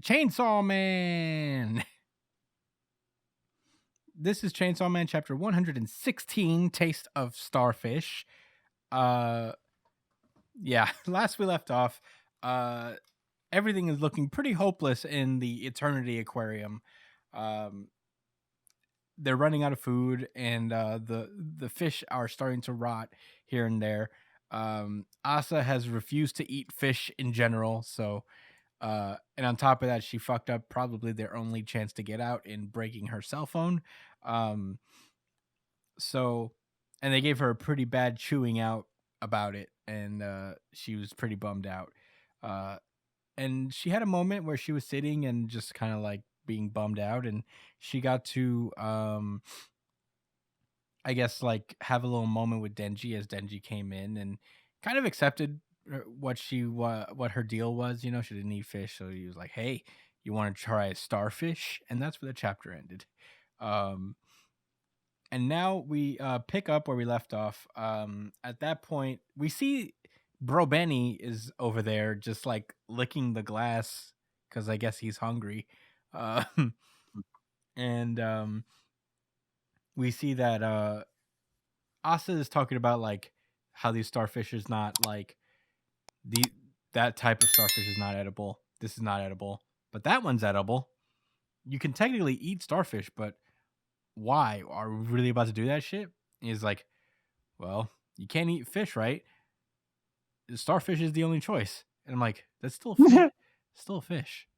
Chainsaw Man. This is Chainsaw Man chapter 116, Taste of Starfish. Yeah, last we left off, everything is looking pretty hopeless in the Eternity Aquarium. They're running out of food, and the fish are starting to rot here and there. Asa has refused to eat fish in general, so and on top of that, she fucked up probably their only chance to get out in breaking her cell phone. So, and they gave her a pretty bad chewing out about it, and she was pretty bummed out. And she had a moment where she was sitting and just kind of like being bummed out, and she got to I guess like have a little moment with Denji as Denji came in and kind of accepted what her deal was. You know, she didn't eat fish, so he was like, "Hey, you want to try a starfish?" And that's where the chapter ended. And now we pick up where we left off. At that point, we see Bro Benny is over there just like licking the glass because I guess he's hungry. And we see that Asa is talking about like how these starfish is not like that type of starfish is not edible. This is not edible, but that one's edible. You can technically eat starfish, but why are we really about to do that shit? He's like, well, you can't eat fish, right? Starfish is the only choice. And I'm like, that's still fish. Still a fish.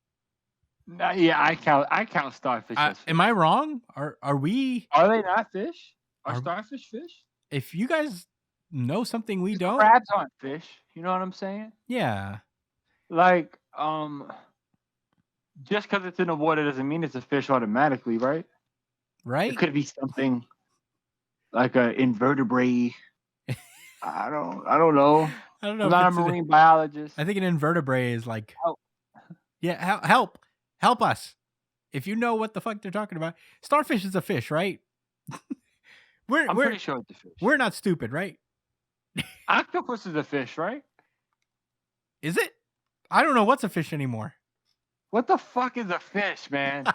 Yeah, I count starfish as fish. Am I wrong? Are we? Are they not fish? Are starfish fish? If you guys know something we don't, crabs aren't fish. You know what I'm saying? Yeah. Like, just because it's in the water doesn't mean it's a fish automatically, right? Right. It could be something like an invertebrate. I don't know. I don't know. I'm not a marine biologist. I think an invertebrate is like, yeah, help us. If you know what the fuck they're talking about, starfish is a fish, right? I'm pretty sure it's a fish. We're not stupid, right? Octopus is a fish, right? Is it? I don't know what's a fish anymore. What the fuck is a fish, man?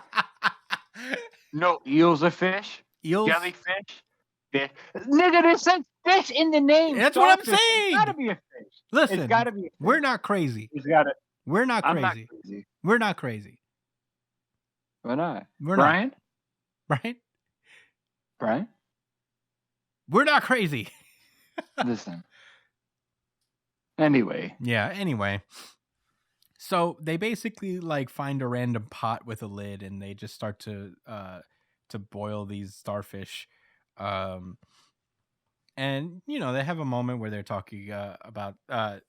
No, eels are fish. Eels? Jellyfish? Fish. Nigga, there's some fish in the name. That's what I'm saying. It's gotta be a fish. Listen, it's gotta be a fish. We're not crazy. We're not crazy. I'm not crazy. We're not crazy. Why not? Brian? We're not crazy. Listen. Anyway. Yeah, anyway. So they basically like find a random pot with a lid and they just start to boil these starfish. And you know, they have a moment where they're talking about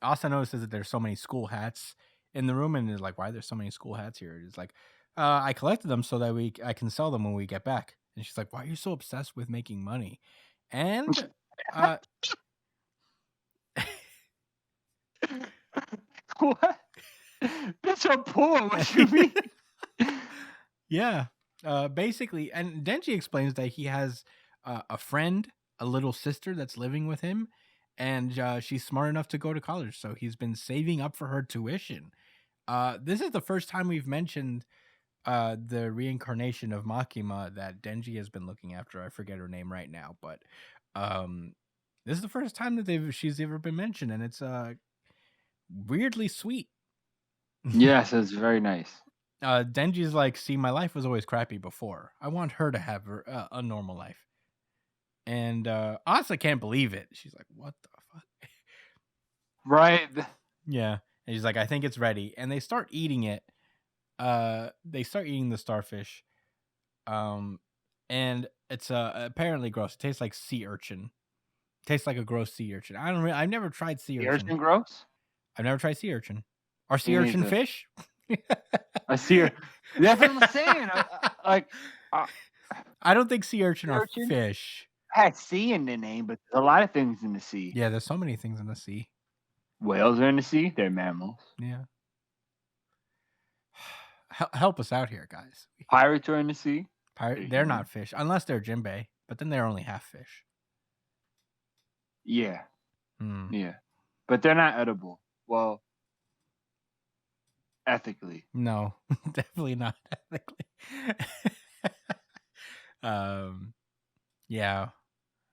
Asa notices that there's so many school hats in the room and is like, why are there so many school hats here? It's like, I collected them so that I can sell them when we get back. And she's like, why are you so obsessed with making money? And what? That's so poor. What you mean? Yeah. Basically, and Denji explains that he has a friend, a little sister that's living with him, and she's smart enough to go to college, so he's been saving up for her tuition. This is the first time we've mentioned the reincarnation of Makima that Denji has been looking after. I forget her name right now, but this is the first time that she's ever been mentioned, and it's weirdly sweet. Yes, it's very nice. Denji's like, see, my life was always crappy before. I want her to have a normal life. And Asa can't believe it. She's like, what the fuck? Right. Yeah. And she's like, I think it's ready. And they start eating it. They start eating the starfish. And it's apparently gross. It tastes like sea urchin. It tastes like a gross sea urchin. I've never tried sea urchin. Urchin gross? I've never tried sea urchin. Are sea urchin fish? I see her. That's what I'm saying. I don't think sea urchin are fish. Has sea in the name, but there's a lot of things in the sea. Yeah, there's so many things in the sea. Whales are in the sea. They're mammals. Yeah. Help us out here, guys. Pirates are in the sea. They're not fish, unless they're Jinbei, but then they're only half fish. Yeah. Yeah. But they're not edible. Well, ethically. No, definitely not ethically. um, yeah,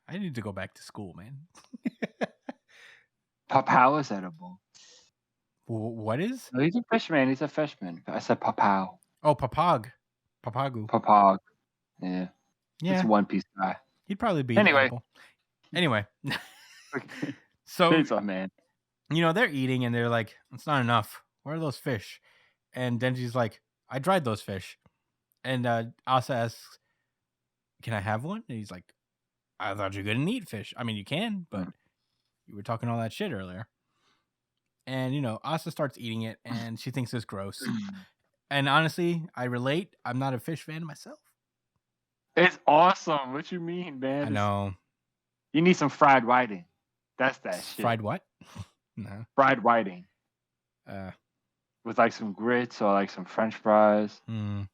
I need to go back to school, man. Papow is edible. What is? No, he's a fishman. He's a fishman. I said papow. Oh, Papagu. Papag. Yeah. It's a Yeah, One Piece guy. he'd probably be Anyway. edible. Anyway, Okay. so Chainsaw Man. they're eating and they're like, "It's not enough. Where are those fish?" And Denji's like, "I dried those fish." And Asa asks, "Can I have one?" And he's like, "I thought you couldn't eat fish. I mean, you can, but you were talking all that shit earlier." And Asa starts eating it, and she thinks it's gross. And honestly, I relate. I'm not a fish fan myself. It's awesome. What you mean, man? I know. You need some fried whiting. That's that shit. Fried what? No. Fried whiting. With like some grits or like some French fries or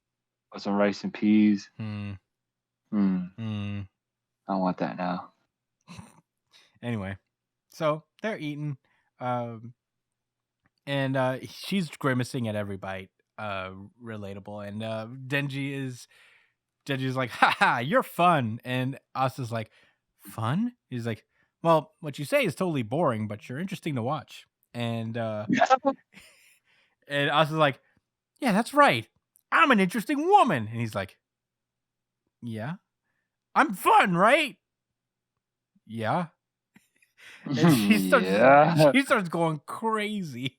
some rice and peas. I don't want that now. Anyway, so they're eating, and she's grimacing at every bite. Relatable. And Denji's like, "Ha, you're fun." And Asa's like, "Fun?" He's like, "Well, what you say is totally boring, but you're interesting to watch." And and Asa's like, "Yeah, that's right. I'm an interesting woman." And he's like, "Yeah, I'm fun, right?" "Yeah." And she starts going crazy.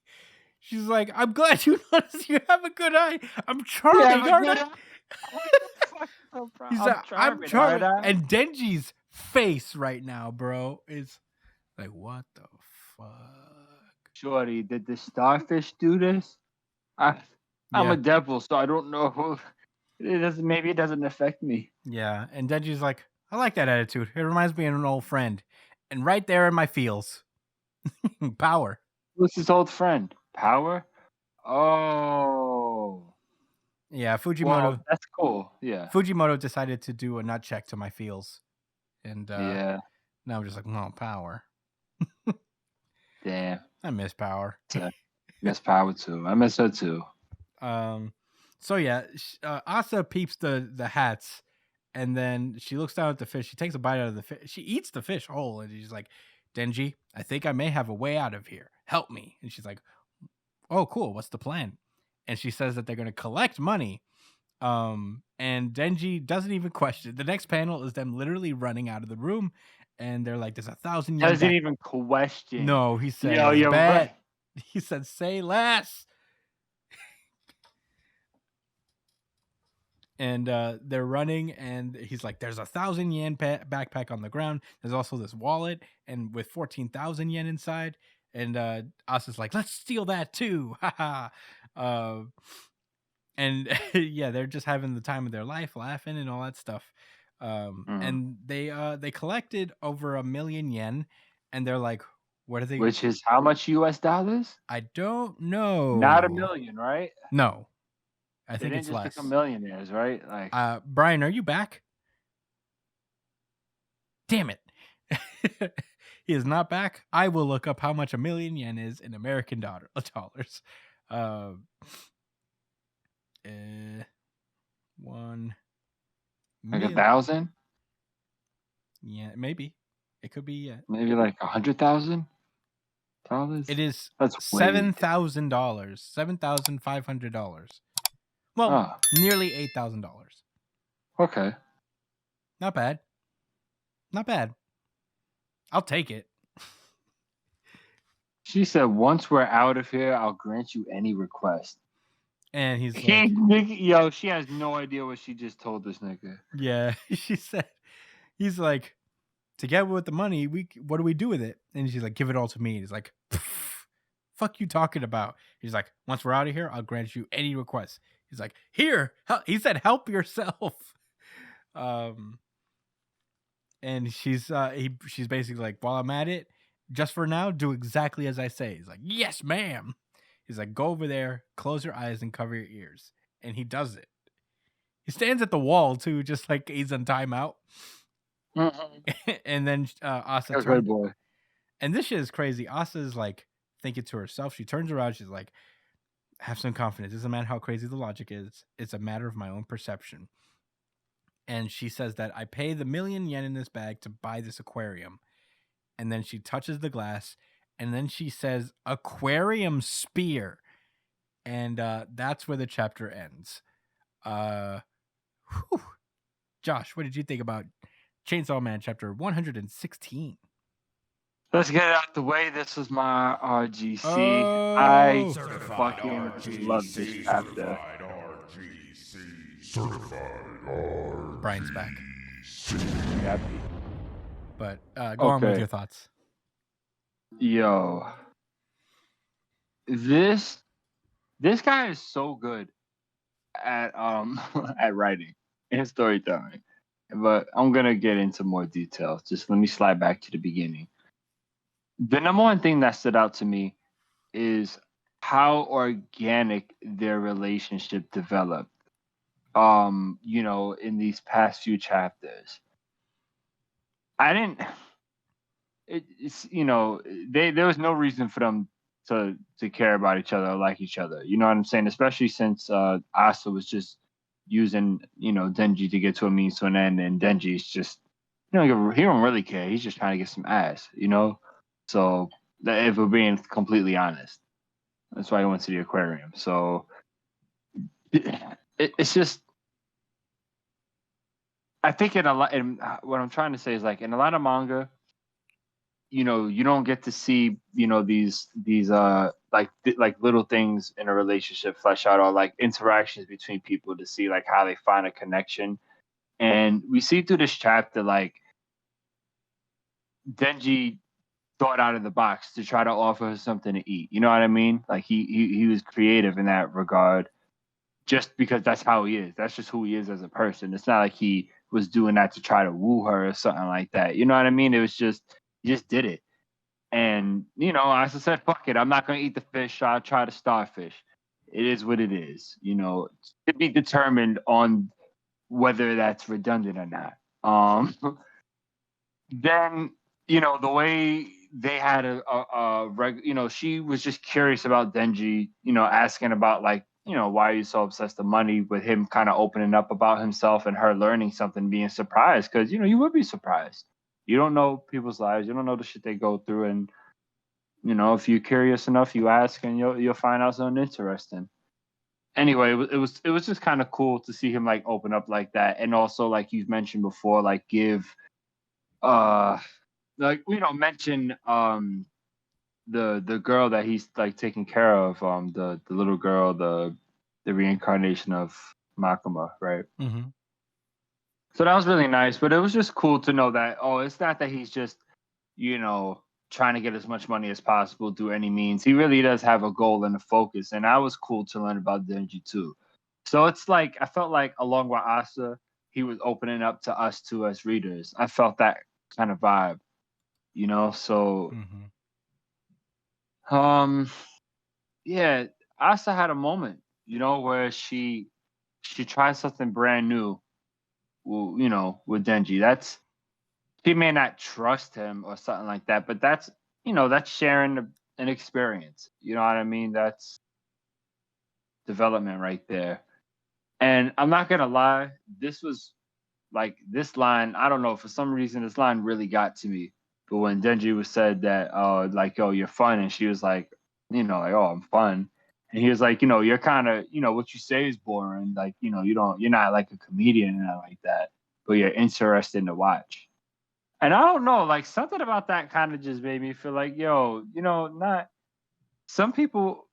She's like, "I'm glad you noticed you have a good eye. I'm charming, aren't I?" He's like, "I'm charming." And Denji's face right now, bro, is like, what the fuck? Shorty, did the starfish do this? I'm a devil, so I don't know. Maybe it doesn't affect me. Yeah, and Denji's like, "I like that attitude. It reminds me of an old friend." And right there in my feels, power. What's his old friend? Power? Oh. Yeah, Fujimoto. Well, that's cool. Yeah. Fujimoto decided to do a nut check to my feels. And yeah. Now I'm just like, "No, power." Damn. I miss power. Miss power too. I miss her too. So yeah, Asa peeps the hats, and then she looks down at the fish. She takes a bite out of the fish. She eats the fish whole, and she's like, "Denji, I think I may have a way out of here. Help me." And she's like, "Oh, cool. What's the plan?" And she says that they're going to collect money. And Denji doesn't even question. The next panel is them literally running out of the room, and they're like, "There's 1,000 yen." Doesn't even question. No, he said, "Yo, you're right." He said, "Say less." And they're running, and he's like, "There's 1,000 yen backpack on the ground. There's also this wallet, and with 14,000 yen inside." And Asa's like, "Let's steal that too." And yeah, they're just having the time of their life, laughing and all that stuff. And they collected over 1 million yen, and they're like, "What are they?" Which is how much US dollars? I don't know. Not 1 million, right? No, I think they it's didn't just less. become millionaires, right? Like, Brian, are you back? Damn it. He is not back. I will look up how much 1 million yen is in American dollars. 1 like 1,000? Yeah, maybe. It could be, maybe like $100,000. It is That's $7,000. $7,500. Well, nearly $8,000. Okay. Not bad. Not bad. I'll take it. She said, "Once we're out of here, I'll grant you any request." And he's like, "Yo, she has no idea what she just told this nigga." Yeah, she said, he's like, "To get with the money, what do we do with it?" And she's like, "Give it all to me." And he's like, "Fuck you talking about?" He's like, "Once we're out of here, I'll grant you any request." He's like, "Here," he said, "Help yourself." And she's basically like, "While I'm at it, just for now, do exactly as I say." He's like, "Yes, ma'am." He's like, "Go over there, close your eyes, and cover your ears." And he does it. He stands at the wall too, just like he's on timeout. And then Asa turns. Boy. And this shit is crazy. Asa is like thinking to herself. She turns around. She's like, have some confidence. It doesn't matter how crazy the logic is. It's a matter of my own perception. And she says that I pay the 1,000,000 yen in this bag to buy this aquarium. And then she touches the glass, and then she says, "Aquarium spear." And that's where the chapter ends. Josh, what did you think about Chainsaw Man chapter 116? Let's get it out the way. This was my RGC. Oh, I certified fucking RGC, love this chapter. certified RGC, certified RGC. Brian's back. Happy. But go on with your thoughts. Yo, this guy is so good at at writing and storytelling. But I'm gonna get into more details. Just let me slide back to the beginning. The number one thing that stood out to me is how organic their relationship developed. In these past few chapters. I didn't. There was no reason for them to care about each other or like each other. You know what I'm saying? Especially since Asa was just using Denji to get to a means to an end, and Denji's just he don't really care. He's just trying to get some ass. So if we're being completely honest, that's why he went to the aquarium. So it's just. I think in a lot, and what I'm trying to say is like in a lot of manga, you don't get to see these like little things in a relationship flesh out, or like interactions between people to see like how they find a connection. And we see through this chapter like Denji thought out of the box to try to offer her something to eat. You know what I mean? Like he was creative in that regard, just because that's how he is. That's just who he is as a person. It's not like he was doing that to try to woo her or something like that. You know what I mean? It was just he just did it. And as I said, fuck it. I'm not gonna eat the fish. I'll try the starfish. It is what it is. To be determined on whether that's redundant or not. Then the way they had she was just curious about Denji. Asking about like why are you so obsessed with money, with him kind of opening up about himself and her learning something, being surprised, because you would be surprised. You don't know people's lives, you don't know the shit they go through, and if you're curious enough, you ask and you'll find out something interesting. Anyway, it was just kind of cool to see him like open up like that, and also like you've mentioned before, like give mention the girl that he's like taking care of, the little girl, the reincarnation of Makima, right? Mm-hmm. So that was really nice, but it was just cool to know that it's not that he's just trying to get as much money as possible through any means. He really does have a goal and a focus, and that was cool to learn about Denji too. So it's like I felt like along with Asa, he was opening up to us too as readers. I felt that kind of vibe, so. Mm-hmm. Yeah, Asa had a moment, where she tried something brand new, with Denji. She may not trust him or something like that, but that's sharing an experience. You know what I mean? That's development right there. And I'm not gonna lie, this was like this line. I don't know, for some reason this line really got to me. But when Denji was said that, oh, you're fun, and she was like, like, oh, I'm fun, and he was like, you're kind of, what you say is boring, like, you're not like a comedian and not like that, but you're interesting to watch. And I don't know, like something about that kind of just made me feel like, yo, not some people.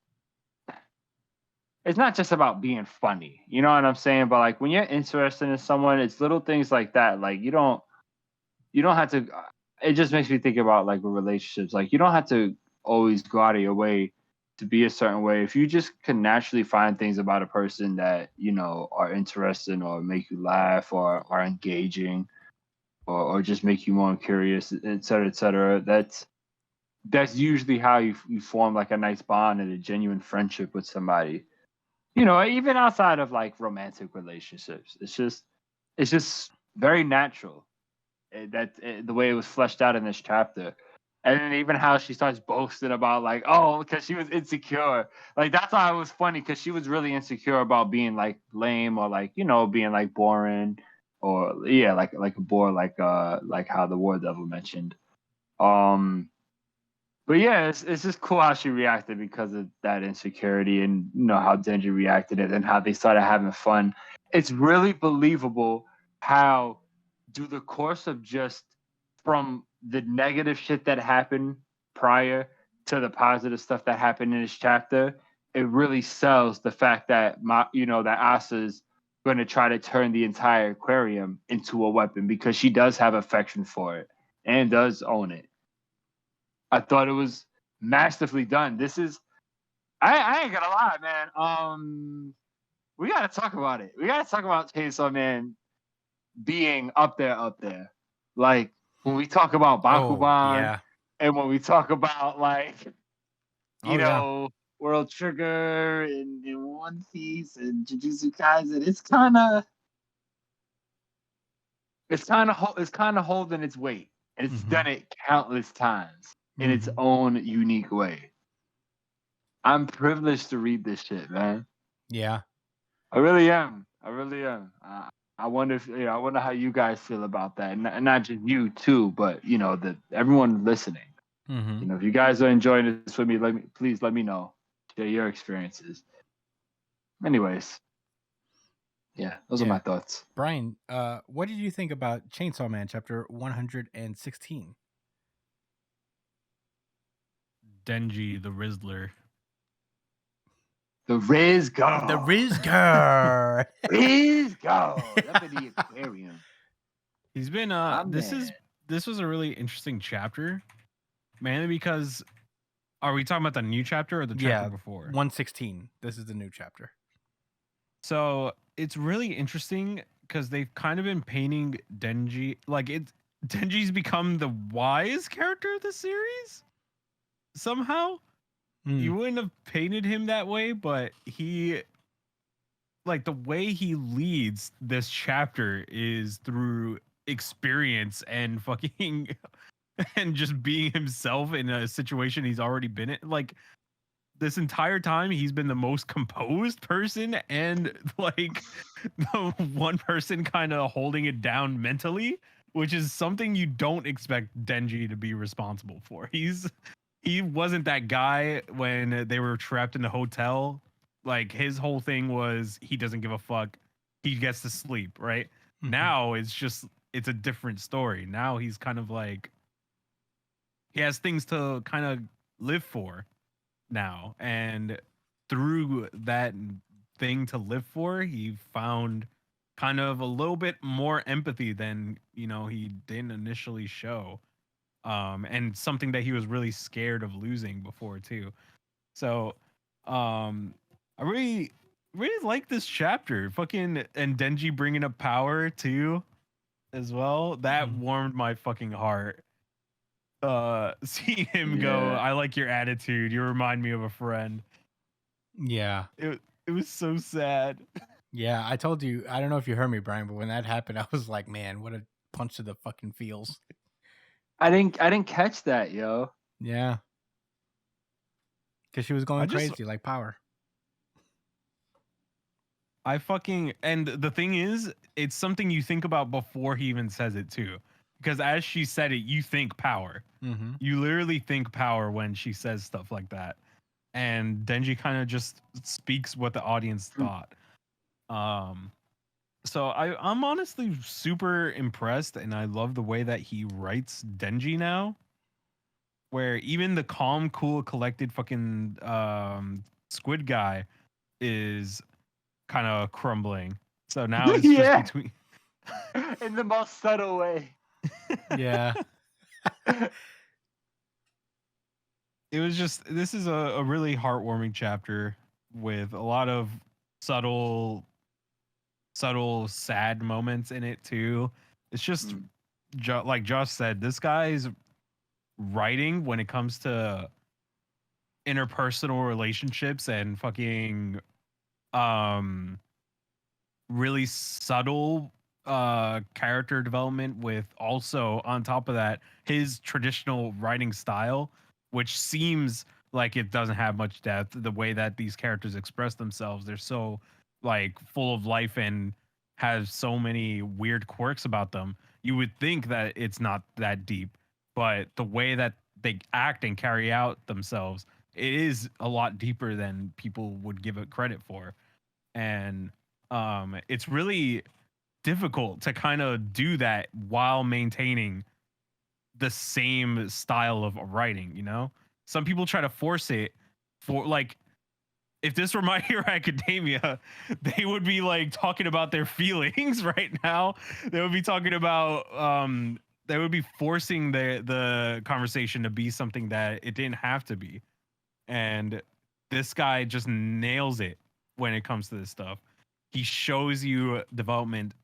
It's not just about being funny, you know what I'm saying? But like when you're interested in someone, it's little things like that. Like you don't have to. It just makes me think about like with relationships. Like you don't have to always go out of your way to be a certain way. If you just can naturally find things about a person that are interesting or make you laugh or are engaging, or just make you more curious, et cetera, that's usually how you form like a nice bond and a genuine friendship with somebody. Even outside of like romantic relationships, it's just very natural. The way it was fleshed out in this chapter. And then even how she starts boasting about like, oh, because she was insecure. Like that's why it was funny because she was really insecure about being like lame or like being like boring or yeah like a bore like how the War Devil mentioned. But yeah, it's just cool how she reacted because of that insecurity and how Denji reacted it and how they started having fun. It's really believable how through the course of just from the negative shit that happened prior to the positive stuff that happened in this chapter, it really sells the fact that that Asa's going to try to turn the entire aquarium into a weapon because she does have affection for it and does own it. I thought it was masterfully done. This is I ain't gonna lie, man. We gotta talk about it. We gotta talk about Chainsaw Man being up there. Like when we talk about Bakuban yeah. and when we talk about like Yeah. World Trigger and One Piece and Jujutsu Kaisen, it's kind of holding its weight. And it's done it countless times in its own unique way. I'm privileged to read this shit, man. Yeah. I really am. I wonder I wonder how you guys feel about that, and not just you too, but everyone listening. If you guys are enjoying this with me, please let me know. Share your experiences. Anyways, yeah, those are my thoughts. Brian, what did you think about Chainsaw Man chapter 116? Denji the Rizzler. The Riz Go. The Rizgar. Riz Go. Up in the aquarium. He's been this was a really interesting chapter, mainly because are we talking about the new chapter or the chapter before? 116. This is the new chapter. So it's really interesting because they've kind of been painting Denji like Denji's become the wise character of the series somehow. You wouldn't have painted him that way, but he like the way he leads this chapter is through experience and fucking and just being himself in a situation he's already been in. Like this entire time he's been the most composed person and like the one person kind of holding it down mentally, which is something you don't expect Denji to be responsible for. He wasn't that guy when they were trapped in the hotel. Like his whole thing was he doesn't give a fuck. He gets to sleep, right? Now it's a different story. Now he's kind of like he has things to kind of live for now. And through that thing to live for, he found kind of a little bit more empathy than, he didn't initially show. And something that he was really scared of losing before too. So, I really like this chapter. Fucking and Denji bringing up power too, as well. That warmed my fucking heart. Seeing him go, I like your attitude. You remind me of a friend. Yeah. It was so sad. Yeah, I told you. I don't know if you heard me, Brian, but when that happened, I was like, man, what a punch to the fucking feels. I didn't catch that, yo. Yeah. Because she was going crazy like power. And the thing is, it's something you think about before he even says it too. Because as she said it, you think power. You literally think power when she says stuff like that. And Denji kind of just speaks what the audience thought. So I'm honestly super impressed, and I love the way that he writes Denji now. Where even the calm, cool, collected fucking squid guy is kind of crumbling. So now it's just between in the most subtle way. Yeah. This is a really heartwarming chapter with a lot of subtle sad moments in it too. It's just like Josh said, this guy's writing when it comes to interpersonal relationships and fucking really subtle character development with also on top of that his traditional writing style, which seems like it doesn't have much depth. The way that these characters express themselves, they're so like full of life and has so many weird quirks about them. You would think that it's not that deep, but the way that they act and carry out themselves, it is a lot deeper than people would give it credit for. And it's really difficult to kind of do that while maintaining the same style of writing, you know? Some people try to force it for like if this were My Hero Academia, they would be like talking about their feelings right now. They would be talking about they would be forcing the conversation to be something that it didn't have to be. And this guy just nails it when it comes to this stuff. He shows you development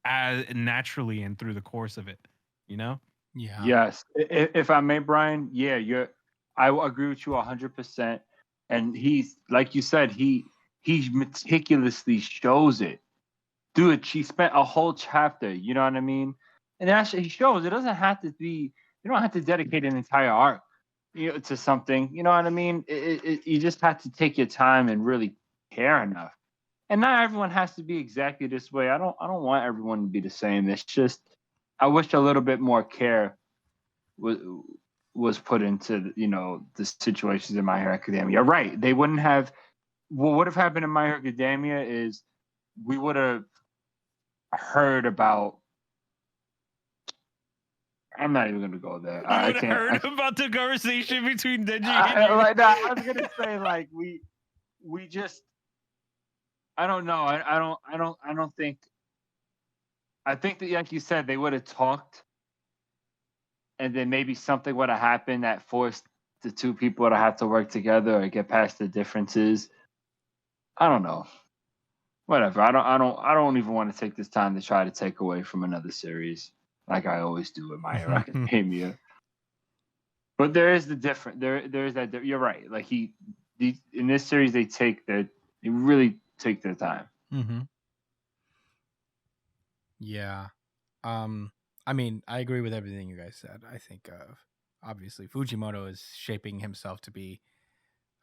as naturally and through the course of it, you know? Yeah. Yes, if I may, Brian. Yeah, I will agree with you 100%. And he's like you said, he meticulously shows it. Dude, she spent a whole chapter. You know what I mean? And actually, he shows it doesn't have to be. You don't have to dedicate an entire arc, to something. You know what I mean? You just have to take your time and really care enough. And not everyone has to be exactly this way. I don't want everyone to be the same. It's just I wish a little bit more care was put into the situations in My Hero Academia. You're right. They wouldn't have. What would have happened in My Hero Academia is we would have heard about. I'm not even going to go there. You I would have can't. heard about the conversation between Denji I was gonna say like we just. I don't know. I don't think. I think that, like you said, they would have talked, and then maybe something would have happened that forced the two people to have to work together or get past the differences. I don't know. Whatever. I don't even want to take this time to try to take away from another series, like I always do with My Hero Academia. But there is the different. There is that. You're right. Like in this series, they really take their time. Mm-hmm. Yeah. I mean, I agree with everything you guys said. I think obviously Fujimoto is shaping himself to be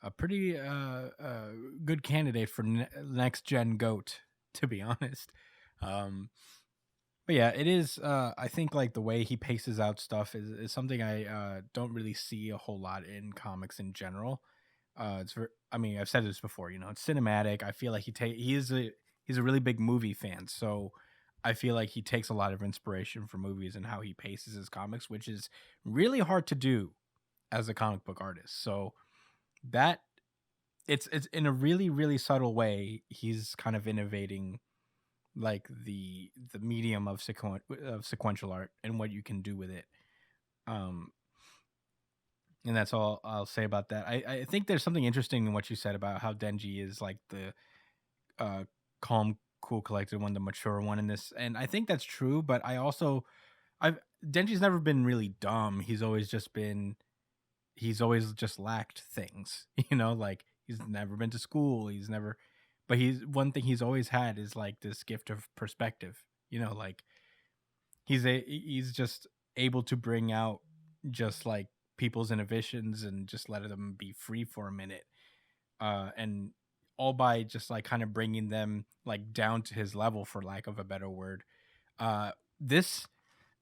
a pretty good candidate for next gen GOAT, to be honest. But yeah, it is. I think like the way he paces out stuff is something I don't really see a whole lot in comics in general. I mean, I've said this before. It's cinematic. I feel like he's a really big movie fan, so I feel like he takes a lot of inspiration from movies and how he paces his comics, which is really hard to do as a comic book artist. So that it's in a really really subtle way. He's kind of innovating like the medium of sequential art and what you can do with it. Um, and that's all I'll say about that. I think there's something interesting in what you said about how Denji is like the calm, cool, collected one, the mature one in this, and I think that's true. But I've Denji's never been really dumb. He's always just lacked things. Like he's never been to school. But he's one thing he's always had is like this gift of perspective. Like he's just able to bring out just like people's inhibitions and just let them be free for a minute, and all by just like kind of bringing them like down to his level, for lack of a better word. This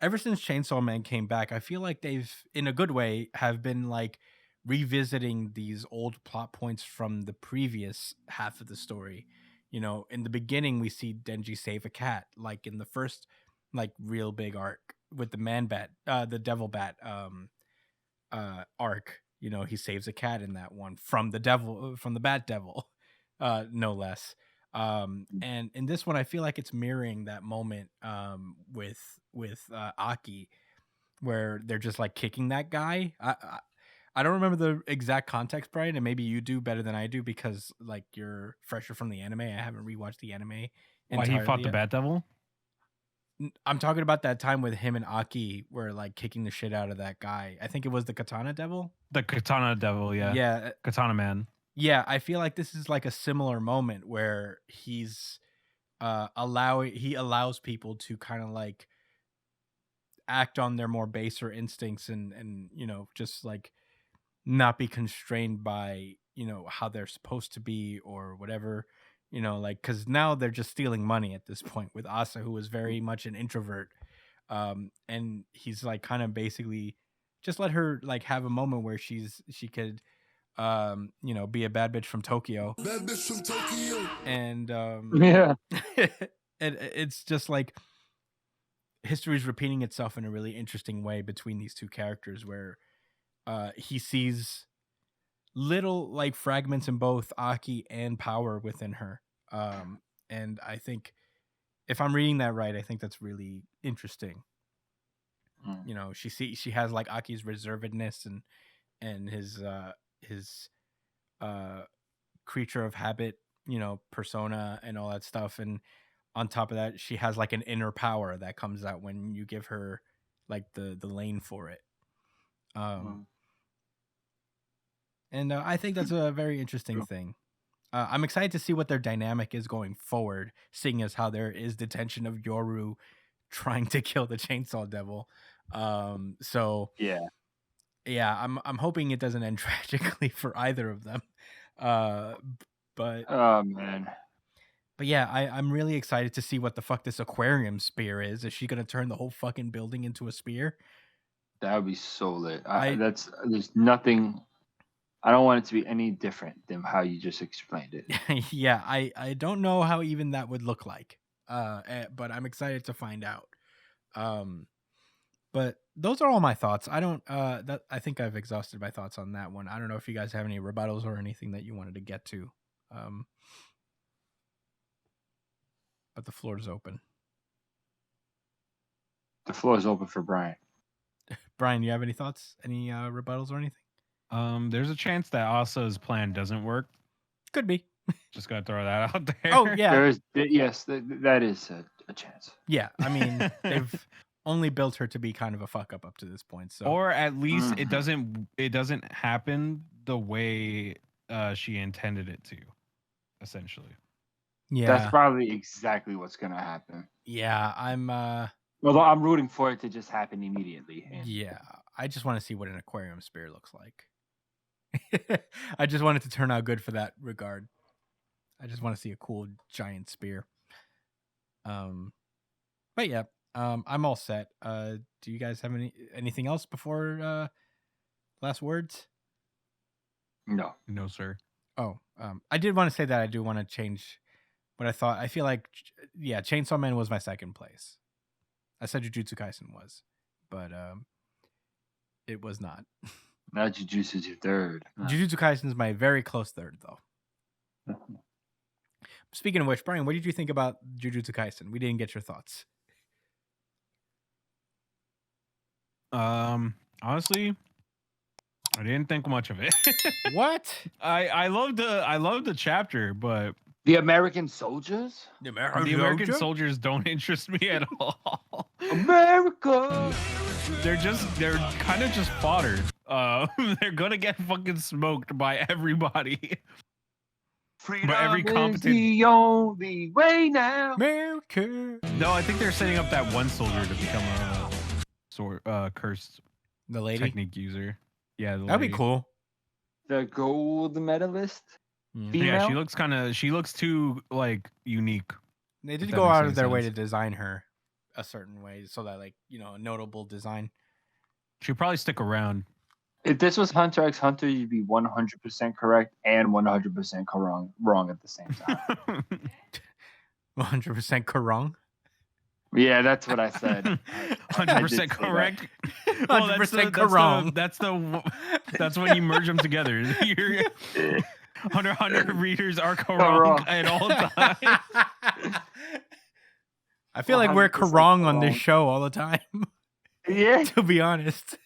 Ever since Chainsaw Man came back, I feel like they've, in a good way, have been like revisiting these old plot points from the previous half of the story. In the beginning, we see Denji save a cat, like in the first, like real big arc with the man bat, the devil bat, arc. He saves a cat in that one from the bat devil, no less. And in this one, I feel like it's mirroring that moment with Aki, where they're just like kicking that guy. I don't remember the exact context, Brian, and maybe you do better than I do because like you're fresher from the anime. I haven't rewatched the anime. Why he fought the Bat Devil? I'm talking about that time with him and Aki were like kicking the shit out of that guy. I think it was the Katana Devil. The Katana Devil, yeah. Yeah. Katana Man. Yeah, I feel like this is like a similar moment where he's he allows people to kind of like act on their more baser instincts and just like not be constrained by how they're supposed to be or whatever, like because now they're just stealing money at this point with Asa, who was very much an introvert, and he's like kind of basically just let her like have a moment where she could be a bad bitch from Tokyo. Bad bitch from Tokyo. And Yeah. and it's just like history's repeating itself in a really interesting way between these two characters, where he sees little like fragments in both Aki and Power within her. And I think if I'm reading that right, I think that's really interesting. She has like Aki's reservedness and his creature of habit, persona and all that stuff. And on top of that, she has like an inner power that comes out when you give her like the lane for it. And I think that's a very interesting thing. I'm excited to see what their dynamic is going forward, seeing as how there is the tension of Yoru trying to kill the Chainsaw Devil. So yeah, I'm hoping it doesn't end tragically for either of them. But oh man. But yeah, I'm really excited to see what the fuck this aquarium spear is. Is she gonna turn the whole fucking building into a spear? That would be so lit. There's nothing. I don't want it to be any different than how you just explained it. Yeah, I don't know how even that would look like. But I'm excited to find out. But those are all my thoughts. I think I've exhausted my thoughts on that one. I don't know if you guys have any rebuttals or anything that you wanted to get to. But the floor is open. The floor is open for Brian. Brian, you have any thoughts? Any rebuttals or anything? There's a chance that Asa's plan doesn't work. Could be. Just gotta throw that out there. Oh yeah. That is a chance. Yeah, I mean they've only built her to be kind of a fuck up to this point. So, or at least it doesn't happen the way she intended it to, essentially. Yeah, that's probably exactly what's gonna happen. Yeah, I'm. Although I'm rooting for it to just happen immediately. Yeah, I just want to see what an aquarium spear looks like. I just want it to turn out good for that regard. I just want to see a cool giant spear. But yeah, I'm all set. Do you guys have anything else before last words? No, sir. Oh, I did want to say that I do want to change what I thought. I feel like, yeah, Chainsaw Man was my second place. I said Jujutsu Kaisen was, but it was not. Now Jujutsu's your third. Jujutsu Kaisen is my very close third, though. Speaking of which, Brian, what did you think about Jujutsu Kaisen? We didn't get your thoughts. Honestly, I didn't think much of it. What? I loved the chapter, but the American soldiers? The American soldiers don't interest me at all. America! They're kind of just fodder. They're gonna get fucking smoked by everybody. Freedom but every competent... is the only way now. America. No, I think they're setting up that one soldier to become a cursed technique user. Yeah, that'd be cool. The gold medalist. Yeah, she looks too like unique. They did go out of their way to design her a certain way so that a notable design. She'd probably stick around. If this was Hunter x Hunter, you'd be 100% correct and 100% wrong at the same time. 100% wrong? Yeah, that's what I said. 100% correct. 100% wrong. That's when you merge them together. Your 100 readers are correct at all times. I feel like we're wrong on this show all the time. Yeah. To be honest.